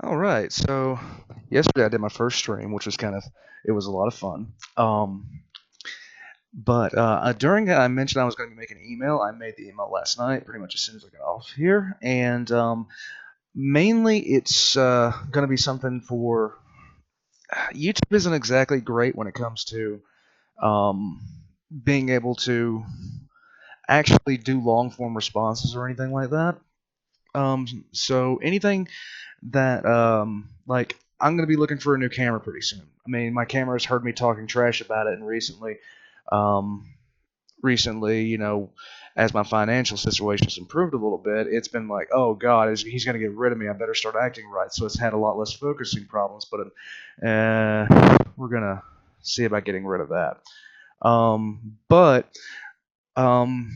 All right. So yesterday I did my first stream, which was it was a lot of fun. But during it, I mentioned I was going to make an email. I made the email last night, pretty much as soon as I got off here, and mainly it's going to be something for YouTube. Isn't exactly great when it comes to um, being able to actually do long form responses or anything like that. So anything that like I'm gonna be looking for a new camera pretty soon. I mean, my camera has heard me talking trash about it, and um, recently, as my financial situation's improved a little bit, it's been like, oh God, he's gonna get rid of me. I better start acting right. So it's had a lot less focusing problems, but we're gonna see about getting rid of that. But um,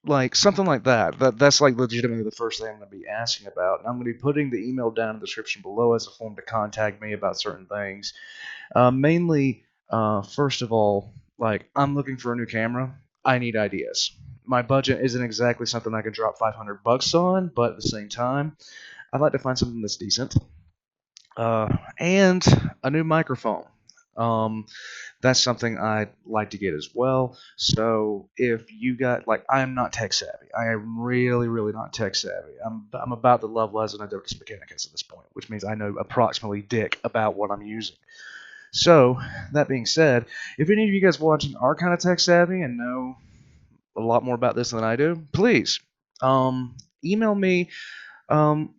like something like that. That's like legitimately the first thing I'm going to be asking about. And I'm going to be putting the email down in the description below as a form to contact me about certain things. Mainly, first of all, like I'm looking for a new camera. I need ideas. My budget isn't exactly something I can drop $500 on, but at the same time, I'd like to find something that's decent. And a new microphone. Um, that's something I'd like to get as well. So if you got like, I am not tech savvy. I am really, really not tech savvy. I'm about the level as an adeptus mechanicus at this point, which means I know approximately dick about what I'm using. So that being said, if any of you guys watching are kind of tech savvy and know a lot more about this than I do, please email me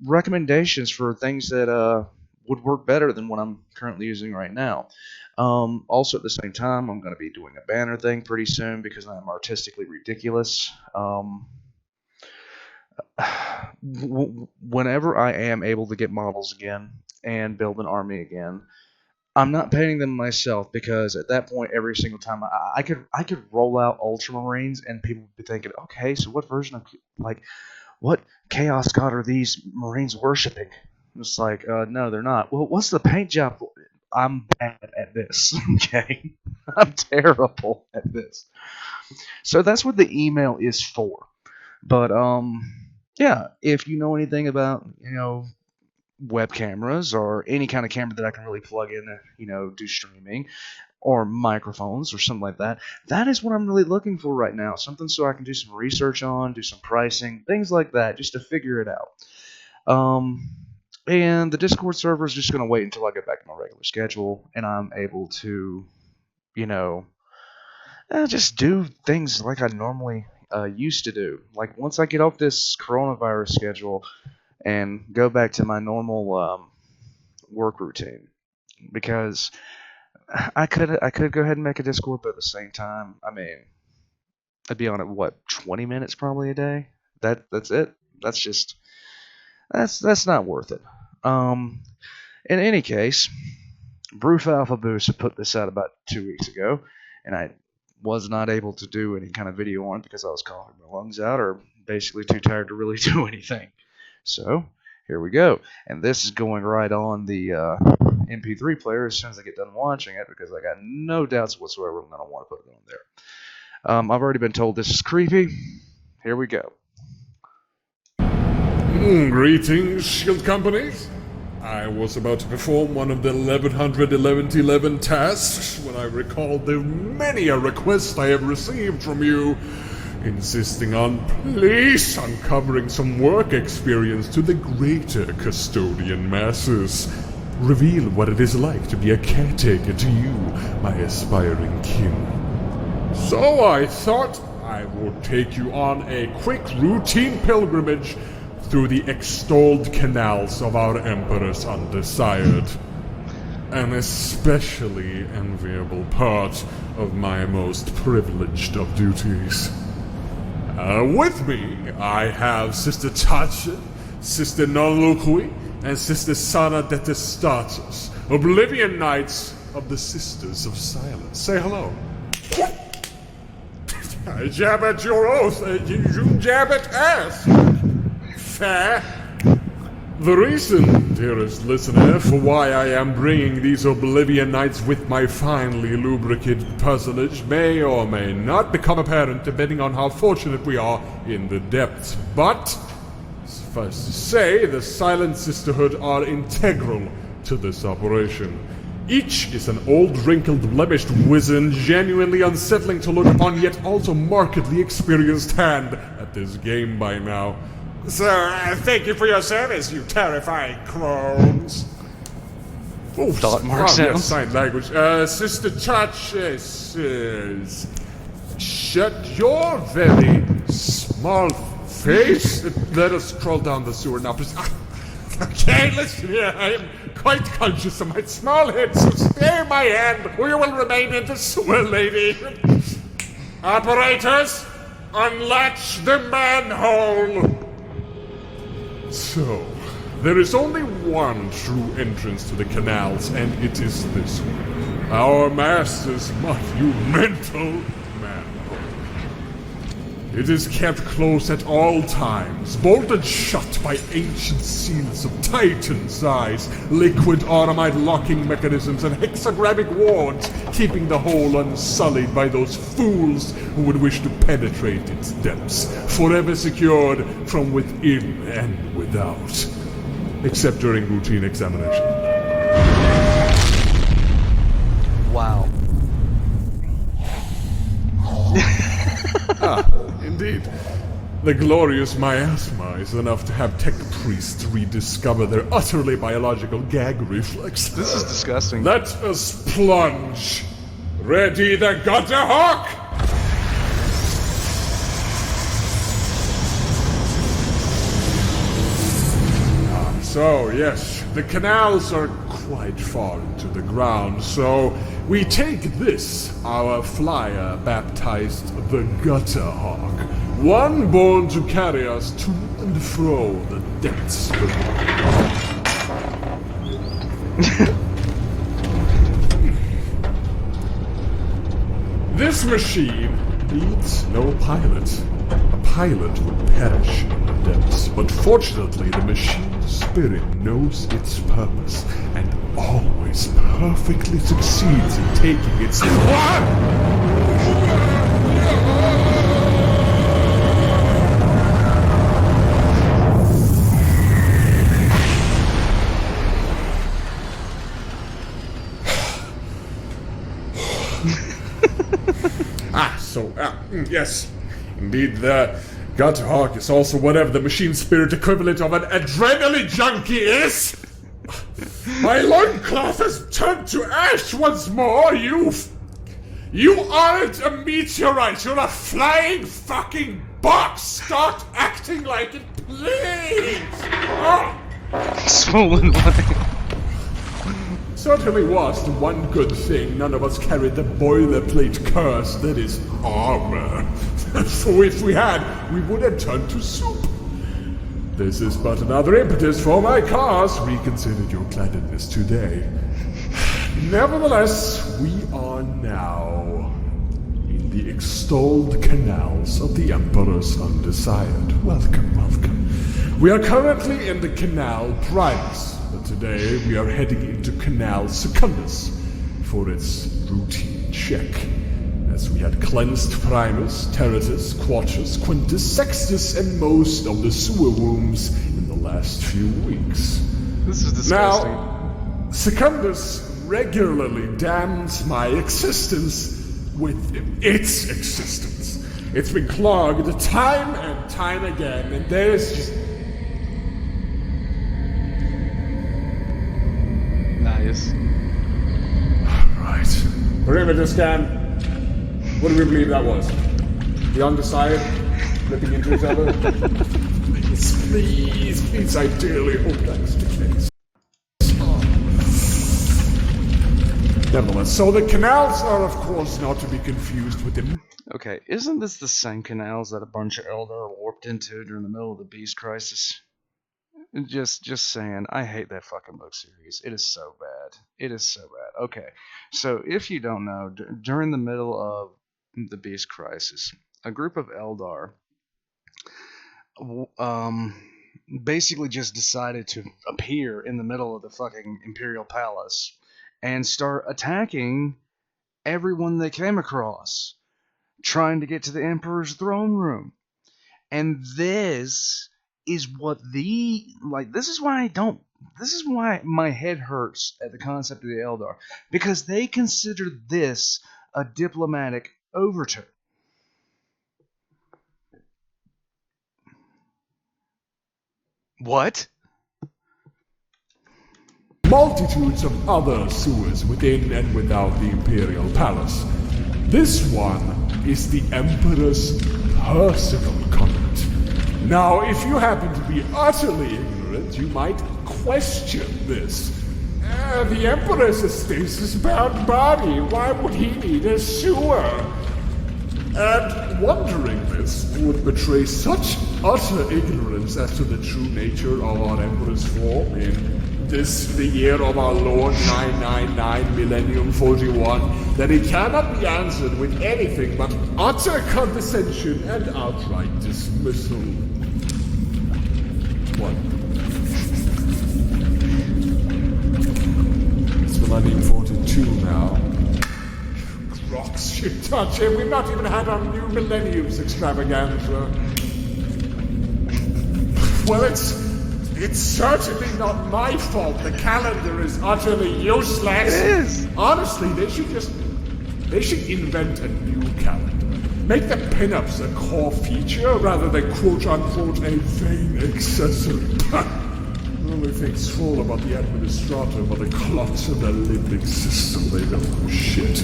recommendations for things that would work better than what I'm currently using right now. Also, at the same time, I'm going to be doing a banner thing pretty soon because I'm artistically ridiculous. Whenever I am able to get models again and build an army again, I'm not painting them myself because at that point, every single time I could roll out Ultramarines and people would be thinking, okay, so what version of like what chaos god are these Marines worshiping? It's like, no, they're not. Well, what's the paint job for? I'm bad at this. Okay, I'm terrible at this. So that's what the email is for. But yeah, if you know anything about web cameras or any kind of camera that I can really plug in, do streaming or microphones or something like that. That is what I'm really looking for right now. Something so I can do some research on, do some pricing, things like that, just to figure it out. And the Discord server is just going to wait until I get back to my regular schedule and I'm able to, you know, just do things like I normally used to do. Like once I get off this coronavirus schedule and go back to my normal work routine, because I could go ahead and make a Discord, but at the same time, I mean, I'd be on it 20 minutes probably a day. That's it. That's just that's not worth it. Um, in any case, Broof Alpha Boost had put this out about 2 weeks ago, and I was not able to do any kind of video on it because I was coughing my lungs out, or basically too tired to really do anything. So here we go, and this is going right on the MP3 player as soon as I get done watching it because I got no doubts whatsoever I'm going to want to put it on there. I've already been told this is creepy. Here we go. Greetings, Shield Companies. I was about to perform one of the 1111 tasks when I recalled the many a request I have received from you, insisting on please uncovering some work experience to the greater custodian masses. Reveal what it is like to be a caretaker to you, my aspiring kin. So I thought I would take you on a quick routine pilgrimage through the extolled canals of our Emperor's undesired. An especially enviable part of my most privileged of duties. With me, I have Sister Tatcha, Sister Nonluqui, and Sister Sana Detestatus, Oblivion Knights of the Sisters of Silence. Say hello. I jab at your oath, you jab at us. Fair. The reason, dearest listener, for why I am bringing these Oblivion Knights with my finely lubricated puzzleage may or may not become apparent depending on how fortunate we are in the depths. But, as Suffice to say, the Silent Sisterhood are integral to this operation. Each is an old, wrinkled, blemished wizened, genuinely unsettling to look upon, yet also markedly experienced hand at this game by now. Sir, thank you for your service, you terrifying crones. Oh, Thought mark sounds. Yes, sign language. Sister Touches says, shut your very small face. Let us crawl down the sewer now, please. Okay, listen here. I am quite conscious of my small head, so stay my hand, or you will remain in the sewer, lady. Operators, unlatch the manhole. So, there is only one true entrance to the canals, and it is this one. Our master's monumental manhole. It is kept close at all times, bolted shut by ancient seals of titan size, liquid automite locking mechanisms, and hexagramic wards, keeping the hole unsullied by those fools who would wish to penetrate its depths, forever secured from within and without, except during routine examination. Wow. Indeed. The glorious miasma is enough to have tech priests rediscover their utterly biological gag reflex. This is disgusting. Let us plunge. Ready the gutter hawk! So, yes, the canals are quite far into the ground, so we take this, our flyer baptized the Gutter Hawk, one born to carry us to and fro the depths below. This machine needs no pilot. A pilot would perish in the depths, but fortunately the machine's spirit knows its purpose and always perfectly succeeds in taking its... yes. Indeed, the Gutter Hawk is also whatever the machine spirit equivalent of an adrenaline junkie is. My loincloth has turned to ash once more. You aren't a meteorite. You're a flying fucking box. Start acting like it, please. Oh. Swollen leg. Certainly was the one good thing none of us carried the boilerplate curse that is armor. For if we had, we would have turned to soup. This is but another impetus for my cause. Reconsider your claddedness today. Nevertheless, we are now in the extolled canals of the Emperor's Undesired. Welcome, welcome. We are currently in the Canal Primus. But today we are heading into Canal Secundus for its routine check, as we had cleansed Primus, Terratus, Quatus, Quintus, Sextus, and most of the sewer wombs in the last few weeks. This is disgusting. Now, Secundus regularly damns my existence with its existence. It's been clogged time and time again, and there's just... Nice. Right. Perimeter scan. What do we believe that was? The Undesired? Flipping into each other? Please, I dearly hope that's the case. Nevertheless, so the canals are, of course, not to be confused with the... Okay, isn't this the same canals that a bunch of Eldar warped into during the middle of the Beast Crisis? Just saying, I hate that fucking book series. It is so bad. It is so bad. Okay, so if you don't know, during the middle of the Beast Crisis, a group of Eldar basically just decided to appear in the middle of the fucking Imperial Palace and start attacking everyone they came across, trying to get to the Emperor's throne room. And this is what this is why my head hurts at the concept of the Eldar, because they consider this a diplomatic overture. What? Multitudes of other sewers within and without the Imperial Palace. This one is the Emperor's personal conduit. Now, if you happen to be utterly ignorant, you might question this. The Emperor is a stasis-bound body. Why would he need a sewer? And wondering this would betray such utter ignorance as to the true nature of our Emperor's form in this, the year of our Lord 999 Millennium 41, that it cannot be answered with anything but utter condescension and outright dismissal. What? It's Millennium 42 now. Rocks you touch it. We've not even had our new Millenniums extravaganza. Well, it's certainly not my fault. The calendar is utterly useless. It is. Honestly, they should invent a new calendar. Make the pinups a core feature rather than quote-unquote a vain accessory. Only things full about the administrator are the clots of the limbic system. They don't know shit.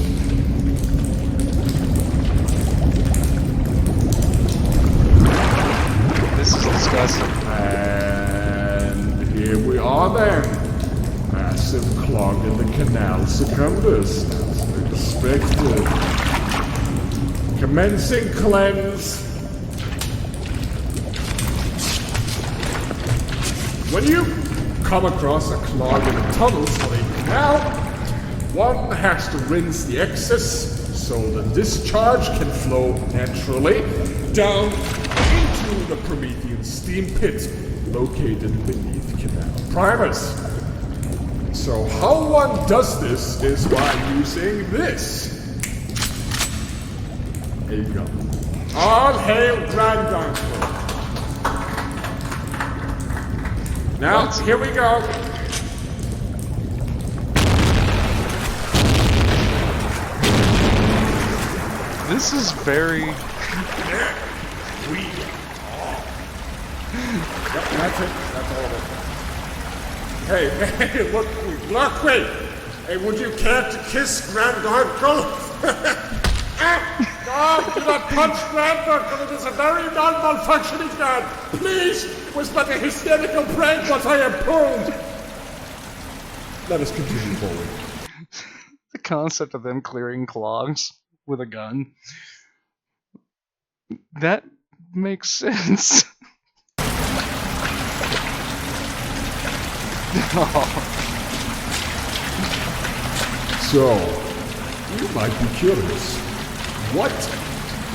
This is disgusting. And here we are then. Massive clog in the canal secundus, as expected. Commencing cleanse. When you come across a clog in a tunnel for a canal, one has to rinse the excess so the discharge can flow naturally down into the Promethean steam pit located beneath canal primers. So how one does this is by using this. There you go. All hail Grand Uncle. Now, here we go. This is very... We are. Yep, that's it. That's all of it. Hey, look, wait. Hey, would you care to kiss Grand Uncle? No, do not punch Grand Uncle. It is a very non-malfunctioning man. Please, was but a hysterical prank, but I am pulled. Let us continue forward. The concept of them clearing clogs with a gun. That makes sense. So, you might be curious. What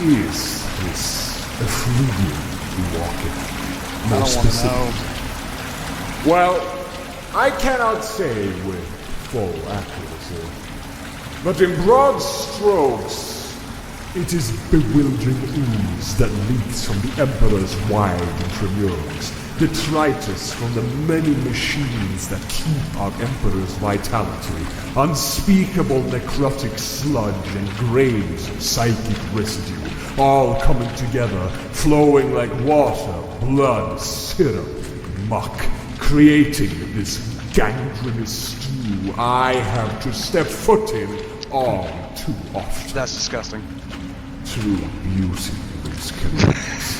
is this effluvium you walk in? More specifically. Well, I cannot say with full accuracy, but in broad strokes, it is bewildering ooze that leaks from the Emperor's wide intramurals, detritus from the many machines that keep our Emperor's vitality, unspeakable necrotic sludge and grains of psychic residue, all coming together, flowing like water, blood, syrup, muck, creating this gangrenous stew I have to step foot in all too often. That's disgusting. True beauty is canals.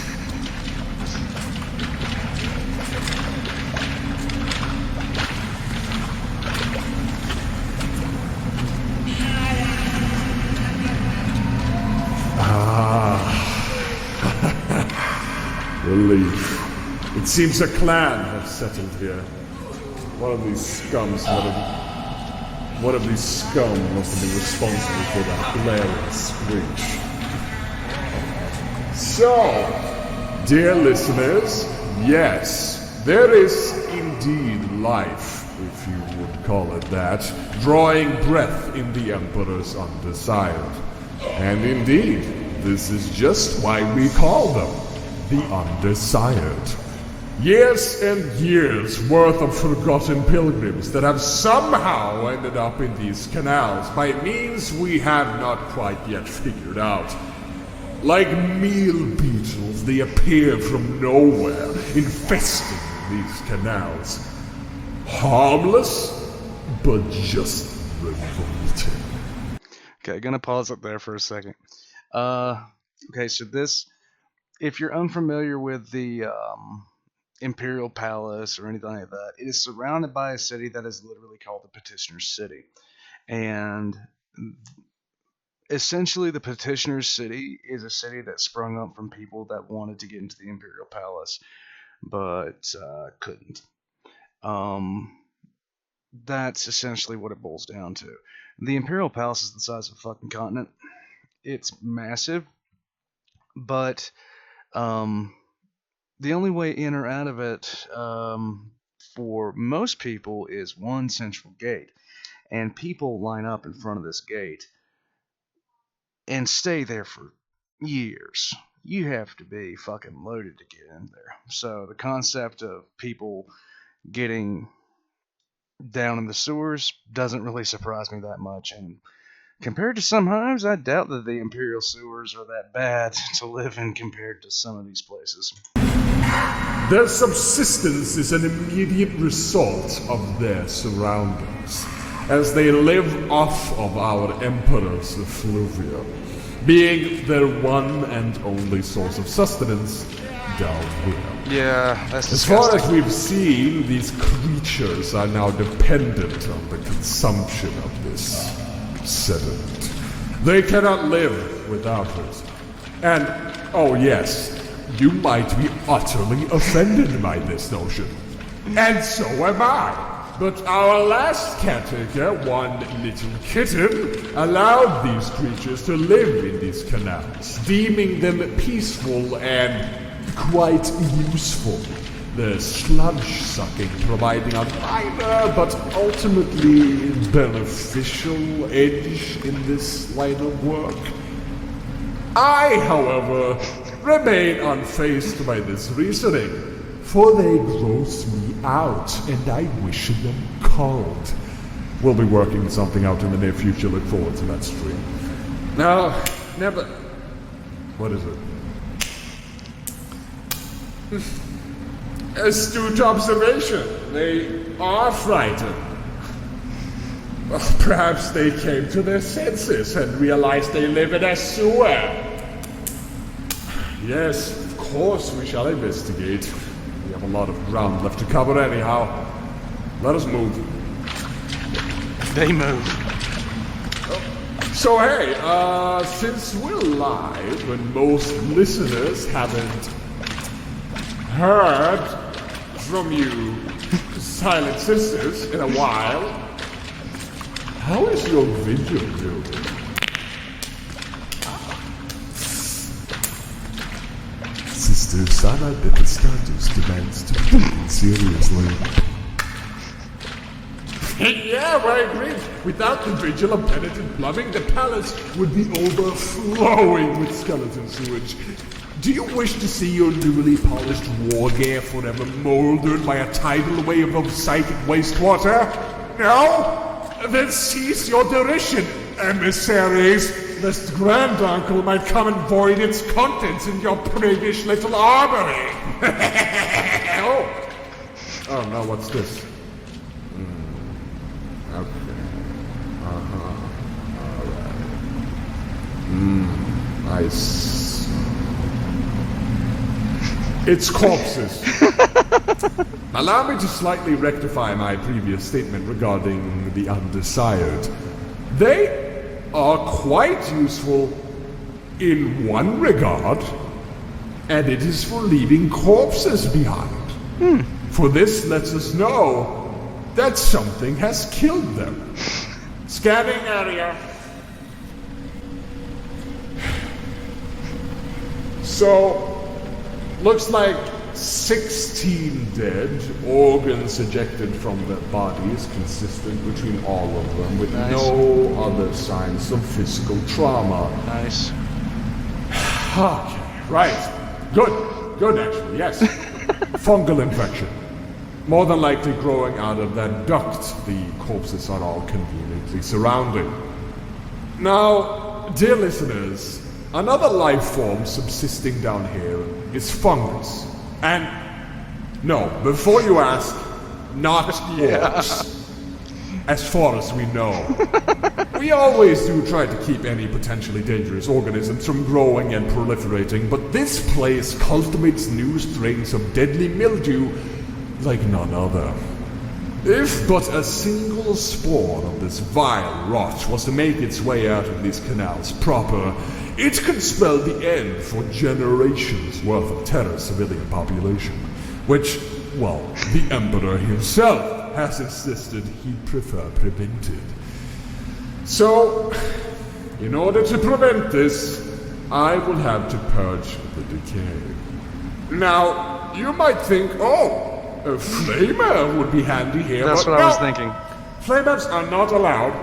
Relief. It seems a clan has settled here. One of these scum must have been responsible for that blaring screech. So, dear listeners, yes, there is indeed life, if you would call it that, drawing breath in the Emperor's undesired. And indeed, this is just why we call them the undesired. Years and years worth of forgotten pilgrims that have somehow ended up in these canals by means we have not quite yet figured out. Like meal beetles, they appear from nowhere, infesting these canals. Harmless, but just revolting. Okay, gonna pause it there for a second. Okay, so this, if you're unfamiliar with the Imperial Palace or anything like that, it is surrounded by a city that is literally called the Petitioner's City. And essentially, the Petitioner's City is a city that sprung up from people that wanted to get into the Imperial Palace, but couldn't. That's essentially what it boils down to. The Imperial Palace is the size of a fucking continent. It's massive, but the only way in or out of it for most people is one central gate. And people line up in front of this gate and stay there for years. You have to be fucking loaded to get in there. So the concept of people getting down in the sewers doesn't really surprise me that much. And compared to some hives, I doubt that the Imperial sewers are that bad to live in compared to some of these places. Their subsistence is an immediate result of their surroundings, as they live off of our Emperor's effluvia, being their one and only source of sustenance down here. Yeah, that's As far disgusting. as we've seen, these creatures are now dependent on the consumption of this sediment. They cannot live without it. And, oh yes, you might be utterly offended by this notion. And so am I. But our last caretaker, one little kitten, allowed these creatures to live in these canals, deeming them peaceful and quite useful. The sludge sucking providing a minor but ultimately beneficial edge in this line of work. I, however, remain unfazed by this reasoning, for they gross me out, and I wish them cold. We'll be working something out in the near future. Look forward to that stream. Now, never... What is it? Astute observation. They are frightened. Well, perhaps they came to their senses and realized they live in a sewer. Yes, of course we shall investigate. We have a lot of ground left to cover anyhow. Let us move. They move. So hey, since we're live and most listeners haven't heard from you silent sisters in a while, how is your vigil doing? Sister Sana de Pescados demands to be taken seriously. Yeah, I agree. Without the vigil of penitent plumbing, the palace would be overflowing with skeleton sewage. Do you wish to see your newly polished war gear forever molded by a tidal wave of psychic wastewater? No? Then cease your derision, emissaries, lest granduncle might come and void its contents in your priggish little armory. Oh no, what's this? Okay. Alright. I see. It's corpses. Allow me to slightly rectify my previous statement regarding the undesired. They are quite useful in one regard, and it is for leaving corpses behind. For this lets us know that something has killed them. Scanning area. So, looks like 16 dead, organs ejected from their bodies, consistent between all of them, with no other signs of physical trauma. Nice. Okay, right. Good actually, yes. Fungal infection. More tthan likely growing out of that duct the corpses are all conveniently surrounding. Now, dear listeners, another life form subsisting down here is fungus. And, no, before you ask, not yours. As far as we know. We always do try to keep any potentially dangerous organisms from growing and proliferating, but this place cultivates new strains of deadly mildew like none other. If but a single spore of this vile rot was to make its way out of these canals proper, it could spell the end for generations worth of Terra's civilian population, which, well, the Emperor himself has insisted he'd prefer prevented. So, in order to prevent this, I will have to purge the decay. Now, you might think, oh, a flamer would be handy here. That's but what I was no, thinking. Flamers are not allowed.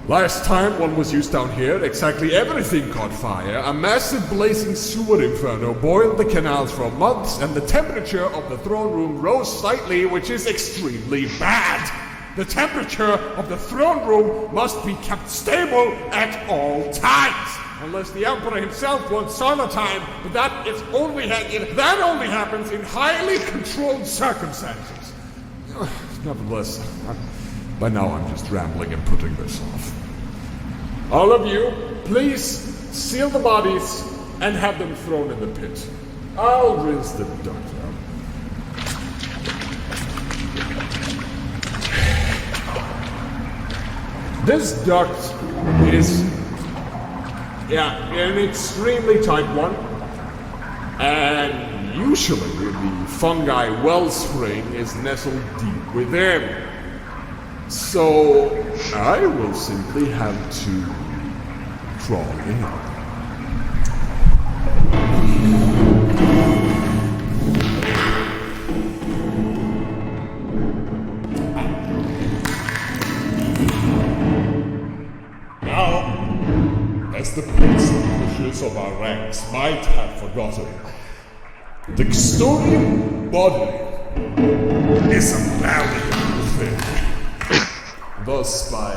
Last time one was used down here, exactly everything caught fire. A massive blazing sewer inferno boiled the canals for months, and the temperature of the throne room rose slightly, which is extremely bad. The temperature of the throne room must be kept stable at all times. Unless the Emperor himself wants summertime, but that only happens in highly controlled circumstances. Nevertheless, by now I'm just rambling and putting this off. All of you, please seal the bodies and have them thrown in the pit. I'll rinse the duct out. This duct is, an extremely tight one. And usually the fungi wellspring is nestled deep within. So I will simply have to crawl in. Now, as the prince and pushers of our ranks might have forgotten, the custodian body is a valuable thing. Thus, by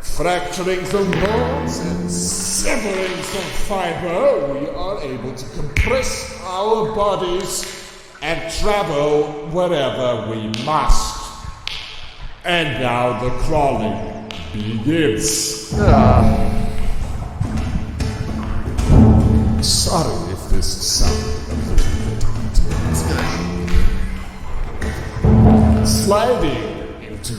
fracturing some bones and severing some fiber, we are able to compress our bodies and travel wherever we must. And now the crawling begins. Sorry if this sounded a little bit sliding into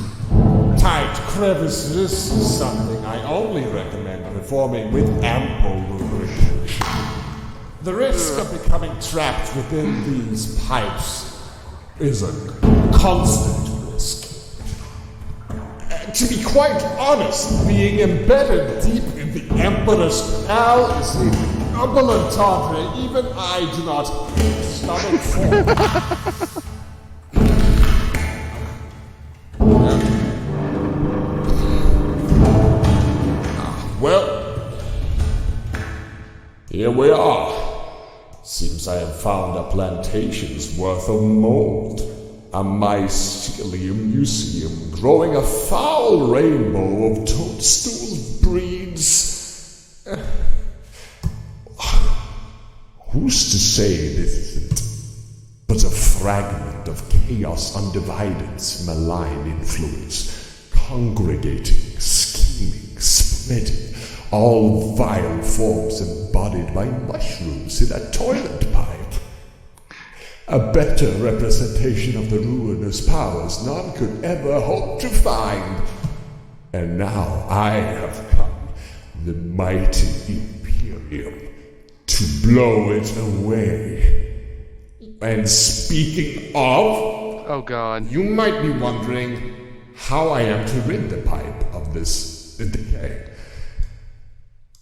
tight crevices is something I only recommend performing with ample lubrication. The risk of becoming trapped within these pipes is a constant risk. To be quite honest, being embedded deep in the Emperor's canal is a double entendre even I do not stomach for. Well, here we are. Seems I have found a plantation's worth of mold. A mycelium museum growing a foul rainbow of toadstool breeds. Who's to say this isn't but a fragment of chaos undivided's malign influence, congregating, scheming, spreading, all vile forms embodied by mushrooms in a toilet pipe. A better representation of the ruinous powers none could ever hope to find. And now I have come, the mighty Imperium, to blow it away. And speaking of... Oh God. You might be wondering how I am to rid the pipe of this decay.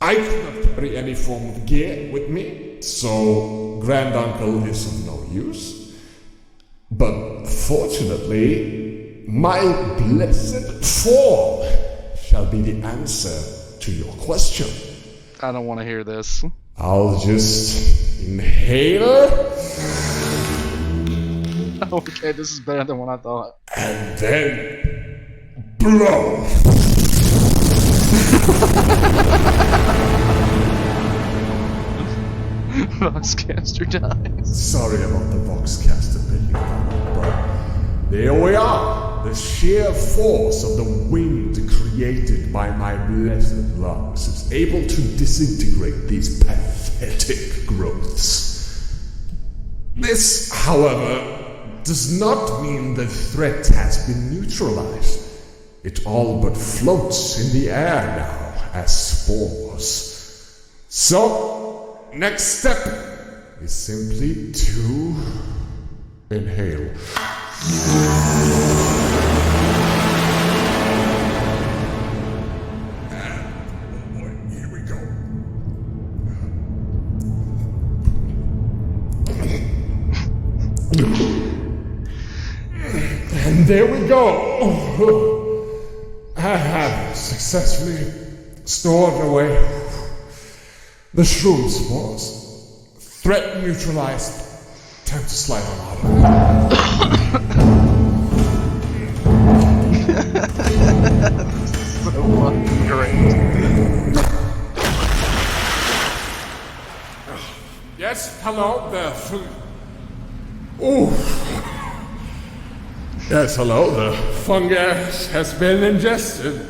I cannot carry any form of gear with me, so Granduncle is of no use. But fortunately, my blessed form shall be the answer to your question. I don't want to hear this. I'll just inhale Okay, this is better than what I thought. And then blow. Voxcaster dies. Sorry about the Voxcaster picking up, but there we are. The sheer force of the wind created by my blessed lungs is able to disintegrate these pathetic growths. This, however, does not mean the threat has been neutralized. It all but floats in the air now as spores. So, next step is simply to inhale. Here we go. And there we go. I have successfully stored away the shroom spores. Threat neutralized. Time to slide on out of So fucking great. Yes, hello there. Ooh. Yes, hello. The fungus has been ingested.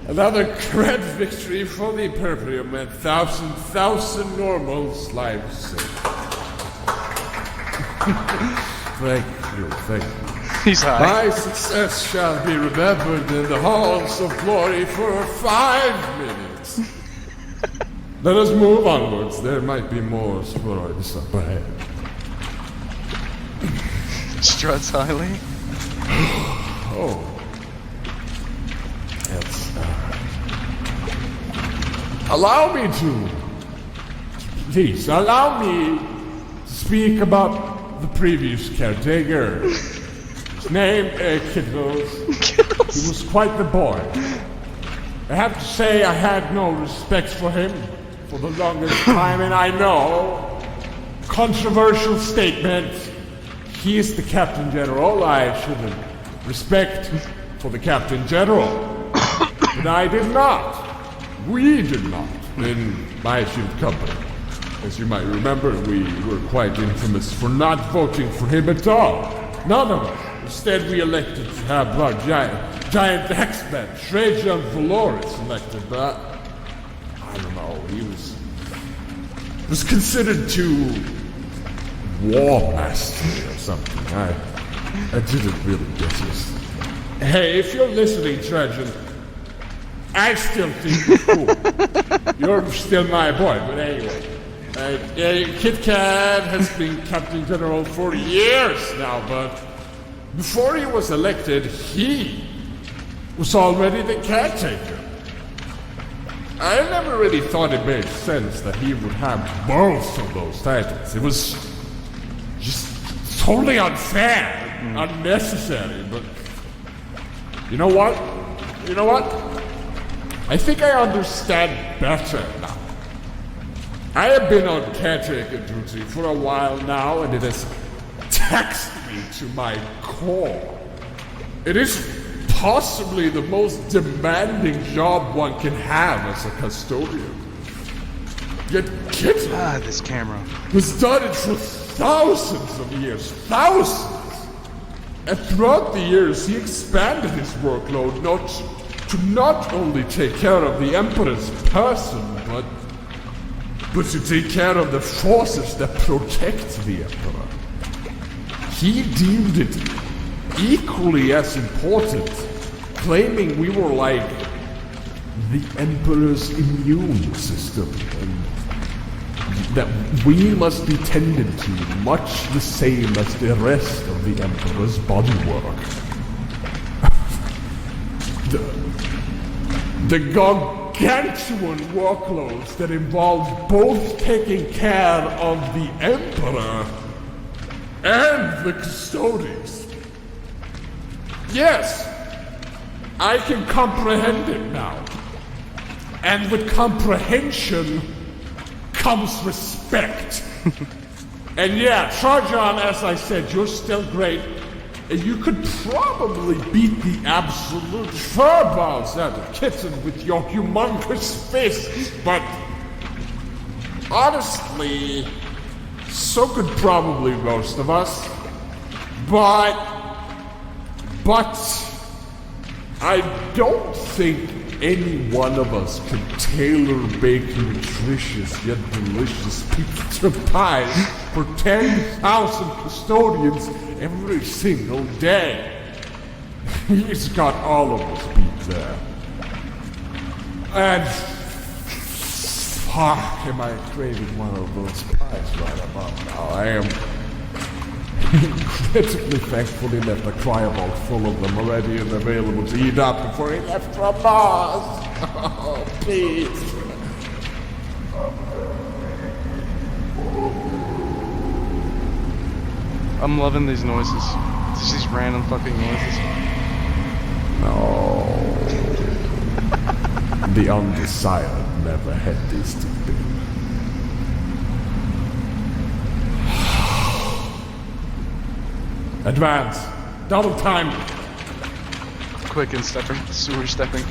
Another great victory for the Purging and thousand normals' lives. Thank you. He's high. My success shall be remembered in the halls of glory for 5 minutes. Let us move onwards. There might be more spores up ahead. Struts highly. Oh. Yes. Allow me to. Please, allow me to speak about the previous caretaker. His name, Kittles. He was quite the boy. I have to say I had no respect for him for the longest time, and I know, controversial statement, he is the Captain General. I should have respect for the Captain General. But I did not. We did not in my shield company. As you might remember, we were quite infamous for not voting for him at all. None of us. Instead, we elected to have our giant X-Men, Trajan Valoris, elected, but I don't know, he was considered too war master or something. I didn't really get it. Hey, if you're listening, Trajan, I still think you're cool. You're still my boy, but anyway. Kit Kat has been Captain General for years now, but before he was elected, he was already the caretaker. I never really thought it made sense that he would have both of those titles. It was just totally unfair, unnecessary, but you know what? I think I understand better now. I have been on caretaker duty for a while now, and it has taxed me to my core. It is possibly the most demanding job one can have as a custodian. Yet Kitten this camera. has done it for thousands of years. Thousands! And throughout the years, he expanded his workload not only take care of the Emperor's person, but to take care of the forces that protect the Emperor. He deemed it equally as important, claiming we were like the Emperor's immune system, and that we must be tended to much the same as the rest of the Emperor's bodywork. The gargantuan workloads that involve both taking care of the Emperor and the custodians. Yes, I can comprehend it now. And with comprehension comes respect. And yeah, charge on, as I said, you're still great. And you could probably beat the absolute furballs out of Kitten with your humongous fists, but honestly, so could probably most of us. But I don't think any one of us could tailor-bake nutritious yet delicious pizza pies for 10,000 custodians every single day. He's got all of us beat there. And fuck, am I craving one of those pies right about now? I am incredibly thankful he left a cryovault full of them already and available to eat up before he left from Mars. Oh, please. I'm loving these noises. Just these random fucking noises. No. The undesired never had this to be. Advance! Double time! Quick and stepping. Sewer stepping.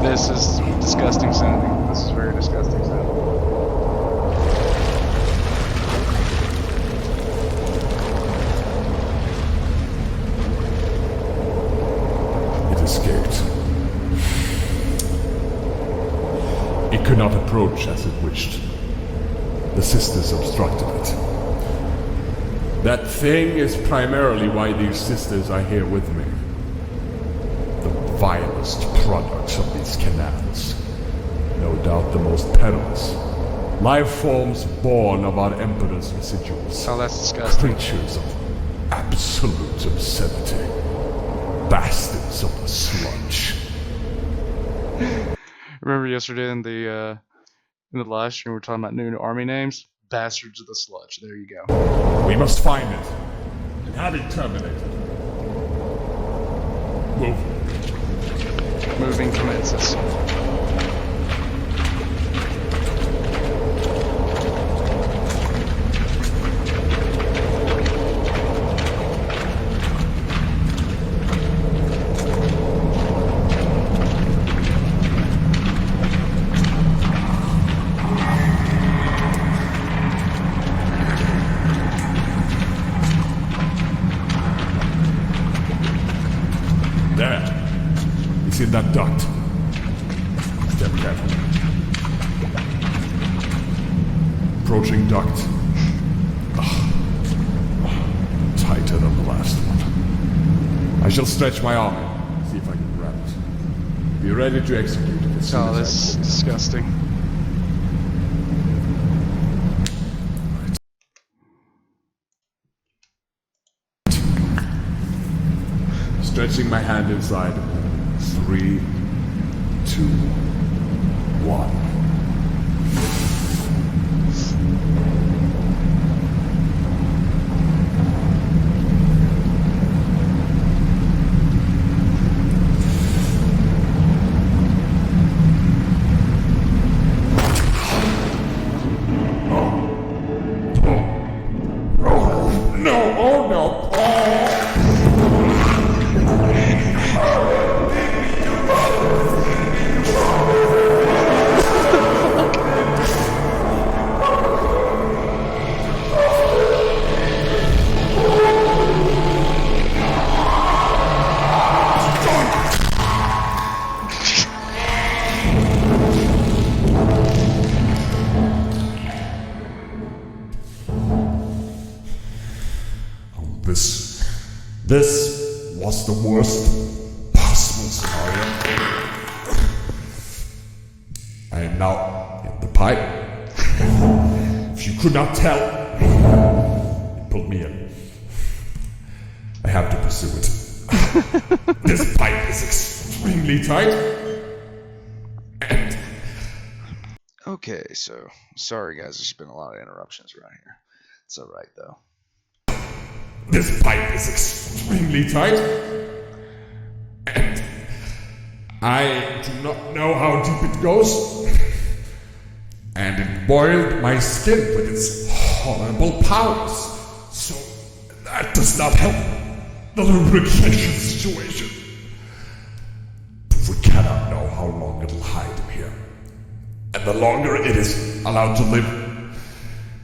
This is disgusting sounding. This is very disgusting sounding. It escaped. It could not approach as it wished. The sisters obstructed it. That thing is primarily why these sisters are here with me. The vilest products of these canals. No doubt the most perilous. Life forms born of our Emperor's residuals. Oh, that's disgusting. Creatures of absolute obscenity. Bastards of the sludge. Remember yesterday in the live stream we were talking about new army names? Bastards of the sludge. There you go. We must find it and have it terminated. Move. Moving commences. It's in that duct. Step carefully. Approaching duct. Tighter than the last one. I shall stretch my arm in, see if I can grab it. Be ready to execute it as soon Oh, as this is disgusting. Stretching my hand inside. 3, 2, 1. This was the worst possible scenario. I am now in the pipe. If you could not tell, it pulled me in. I have to pursue it. This pipe is extremely tight. And Okay, so sorry guys, there's been a lot of interruptions around here. It's alright though. this pipe is extremely tight. And I do not know how deep it goes. And it boiled my skin with its horrible powers. So that does not help the lubrication situation. We cannot know how long it'll hide in here. And the longer it is allowed to live,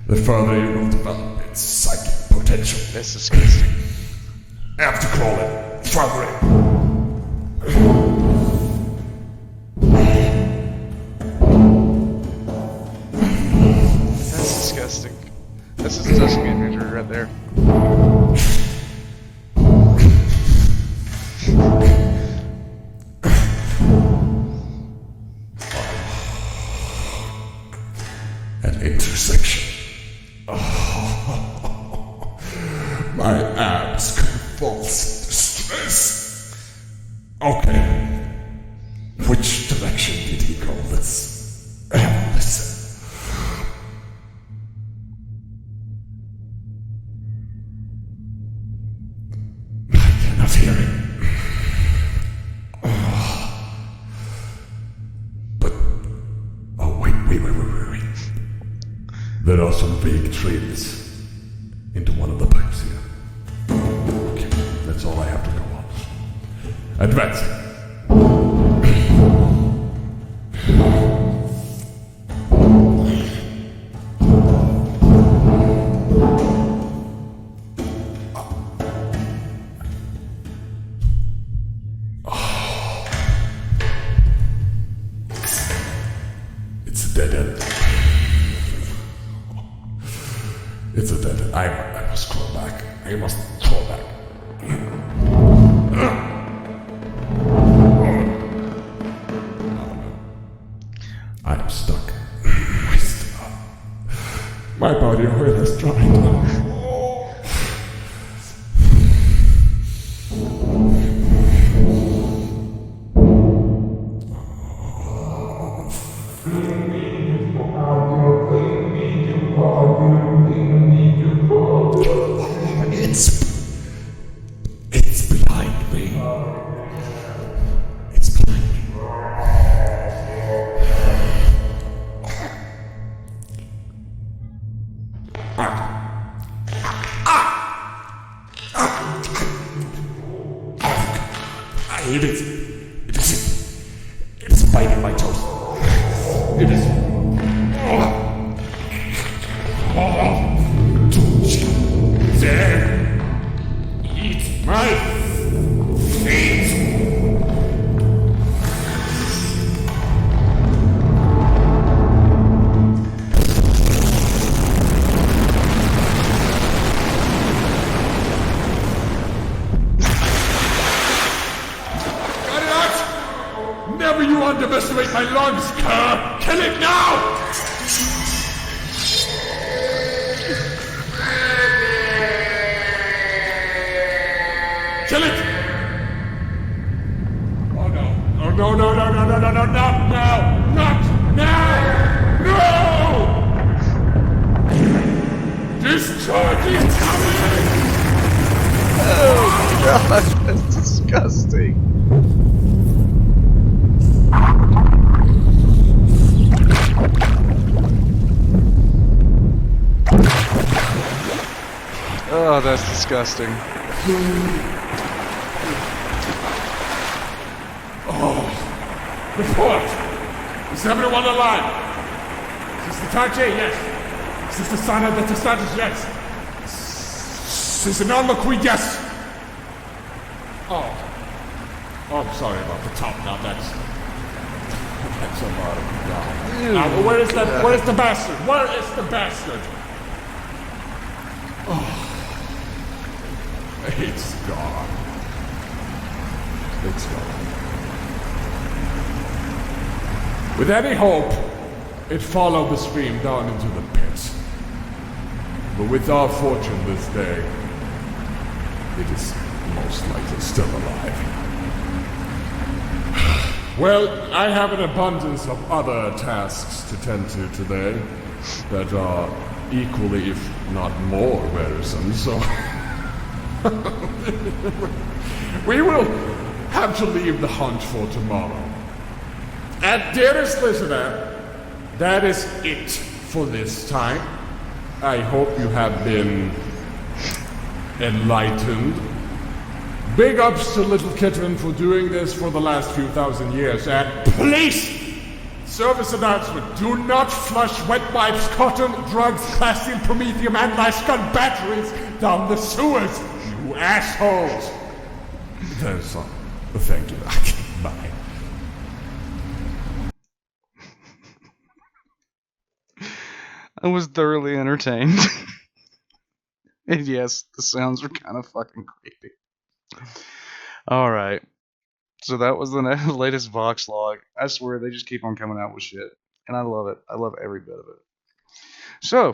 the further it will develop its psychic potential. That's disgusting. I have to crawl in, further in. That's disgusting. That's a disgusting imagery right there. An intersection. My abs convulse in distress. Okay. Which direction did he call this? Listen. I cannot hear him. But, oh, wait. There are some vague trails into one of the pipes here. Okay, that's all I have to go on. Advancing. It's a dead end. It's a dead end. I must crawl back. I must crawl back. I am stuck. My body oil has dried. It's behind me. It's behind me. It is biting my toes. It is. Don't you dare eat my feet! Got it out! Never you underestimate my lungs, cur! Kill it now! Kill it! Oh no. Oh no, not now! Not now! No! Discharge is coming! Oh god, that's disgusting. Oh, that's disgusting. Report! Is everyone alive? Is this the Tachi? Yes. Is this the son of the Testatus? Yes. Is this an Almaquid? Yes. Oh, I'm sorry about the top. Now that's a lot of God. Now, where is that? Where is the bastard? Where is the bastard? Oh, It's gone. It's gone. With any hope, it followed the stream down into the pit. But with our fortune this day, it is most likely still alive. Well, I have an abundance of other tasks to tend to today that are equally, if not more, wearisome, so we will have to leave the hunt for tomorrow. And dearest listener, that is it for this time. I hope you have been enlightened. Big ups to Little Kitten for doing this for the last few thousand years. And please, service announcement, do not flush wet wipes, cotton, drugs, plastic, promethium, and gun batteries down the sewers, you assholes. There's thank you. Bye. I was thoroughly entertained. And yes, the sounds were kind of fucking creepy. Alright. So that was the latest Vox log. I swear, they just keep on coming out with shit. And I love it. I love every bit of it. So,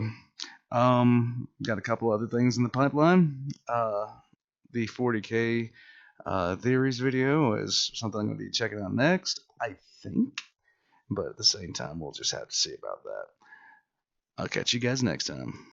got a couple other things in the pipeline. The 40K theories video is something I'm going to be checking out next, I think. But at the same time, we'll just have to see about that. I'll catch you guys next time.